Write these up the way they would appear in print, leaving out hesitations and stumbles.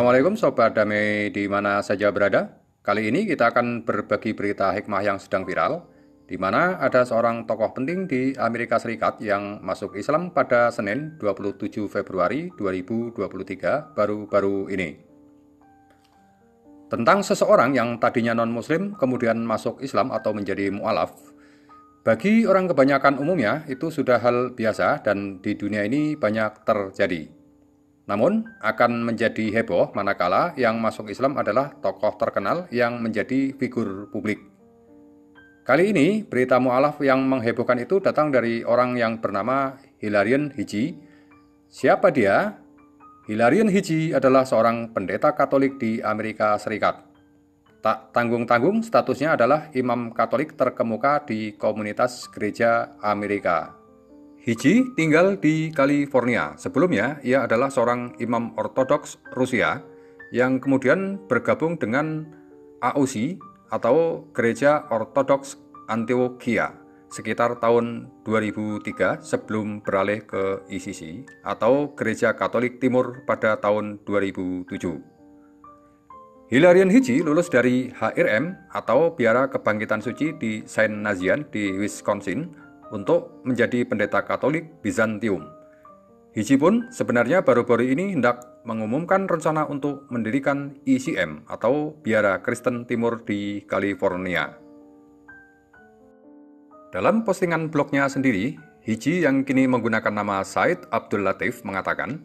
Assalamualaikum Sobat Damai di mana saja berada. Kali ini kita akan berbagi berita hikmah yang sedang viral, di mana ada seorang tokoh penting di Amerika Serikat yang masuk Islam pada Senin 27 Februari 2023 baru-baru ini. Tentang seseorang yang tadinya non-muslim kemudian masuk Islam atau menjadi mu'alaf. Bagi orang kebanyakan umumnya itu sudah hal biasa dan di dunia ini banyak terjadi. Namun, akan menjadi heboh manakala yang masuk Islam adalah tokoh terkenal yang menjadi figur publik. Kali ini, berita mu'alaf yang menghebohkan itu datang dari orang yang bernama Hilarion Hiji. Siapa dia? Hilarion Hiji adalah seorang pendeta Katolik di Amerika Serikat. Tak tanggung-tanggung, statusnya adalah imam Katolik terkemuka di komunitas gereja Amerika. Hiji tinggal di California. Sebelumnya, ia adalah seorang imam ortodoks Rusia yang kemudian bergabung dengan AOC atau Gereja Ortodoks Antioquia sekitar tahun 2003 sebelum beralih ke ICC atau Gereja Katolik Timur pada tahun 2007. Hilarion Hiji lulus dari HRM atau Biara Kebangkitan Suci di Saint Nazaire di Wisconsin untuk menjadi pendeta Katolik Bizantium. Hiji pun sebenarnya baru-baru ini hendak mengumumkan rencana untuk mendirikan ICM atau Biara Kristen Timur di California. Dalam postingan blognya sendiri, Hiji yang kini menggunakan nama Said Abdul Latif mengatakan,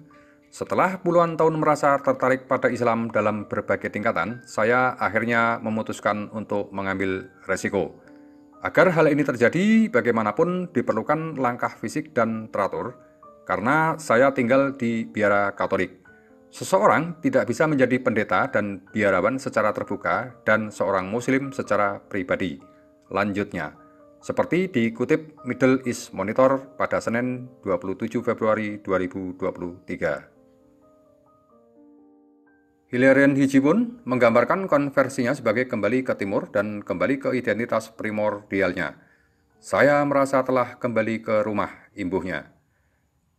"Setelah puluhan tahun merasa tertarik pada Islam dalam berbagai tingkatan, saya akhirnya memutuskan untuk mengambil resiko. Agar hal ini terjadi, bagaimanapun diperlukan langkah fisik dan teratur, karena saya tinggal di biara Katolik. Seseorang tidak bisa menjadi pendeta dan biarawan secara terbuka dan seorang muslim secara pribadi." Lanjutnya, seperti dikutip Middle East Monitor pada Senin 27 Februari 2023. Hilarion Hiji pun menggambarkan konversinya sebagai kembali ke timur dan kembali ke identitas primordialnya. "Saya merasa telah kembali ke rumah," imbuhnya.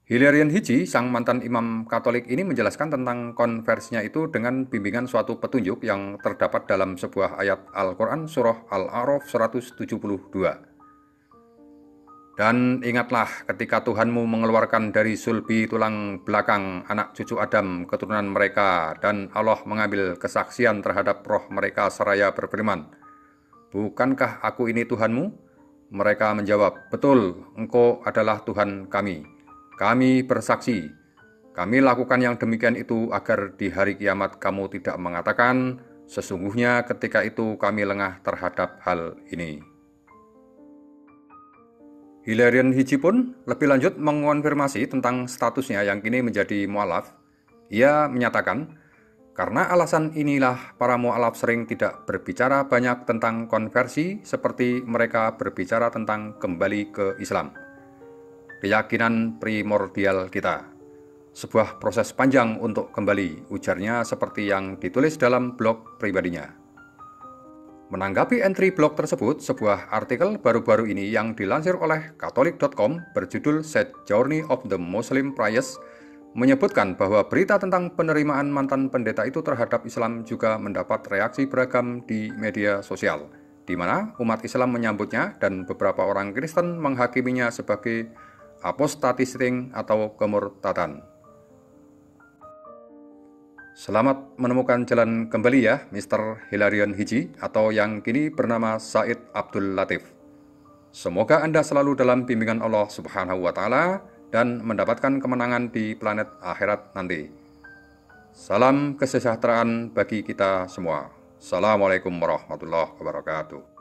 Hilarion Hiji, sang mantan imam Katolik ini menjelaskan tentang konversinya itu dengan bimbingan suatu petunjuk yang terdapat dalam sebuah ayat Al-Quran surah Al-A'raf 172. "Dan ingatlah ketika Tuhanmu mengeluarkan dari sulbi tulang belakang anak cucu Adam keturunan mereka dan Allah mengambil kesaksian terhadap roh mereka seraya berfirman, 'Bukankah aku ini Tuhanmu?' Mereka menjawab, 'Betul, Engkau adalah Tuhan kami. Kami bersaksi. Kami lakukan yang demikian itu agar di hari kiamat kamu tidak mengatakan, sesungguhnya ketika itu kami lengah terhadap hal ini.'" Hilarion Hiji pun lebih lanjut mengonfirmasi tentang statusnya yang kini menjadi mu'alaf. Ia menyatakan, "Karena alasan inilah para mu'alaf sering tidak berbicara banyak tentang konversi seperti mereka berbicara tentang kembali ke Islam. Keyakinan primordial kita. Sebuah proses panjang untuk kembali," ujarnya seperti yang ditulis dalam blog pribadinya. Menanggapi entry blog tersebut, sebuah artikel baru-baru ini yang dilansir oleh Catholic.com berjudul Sad Journey of the Muslim Priest menyebutkan bahwa berita tentang penerimaan mantan pendeta itu terhadap Islam juga mendapat reaksi beragam di media sosial, di mana umat Islam menyambutnya dan beberapa orang Kristen menghakiminya sebagai apostatising atau kemurtadan. Selamat menemukan jalan kembali ya, Mr. Hilarion Hiji atau yang kini bernama Said Abdul Latif. Semoga Anda selalu dalam bimbingan Allah Subhanahu wa Ta'ala dan mendapatkan kemenangan di planet akhirat nanti. Salam kesejahteraan bagi kita semua. Assalamualaikum warahmatullahi wabarakatuh.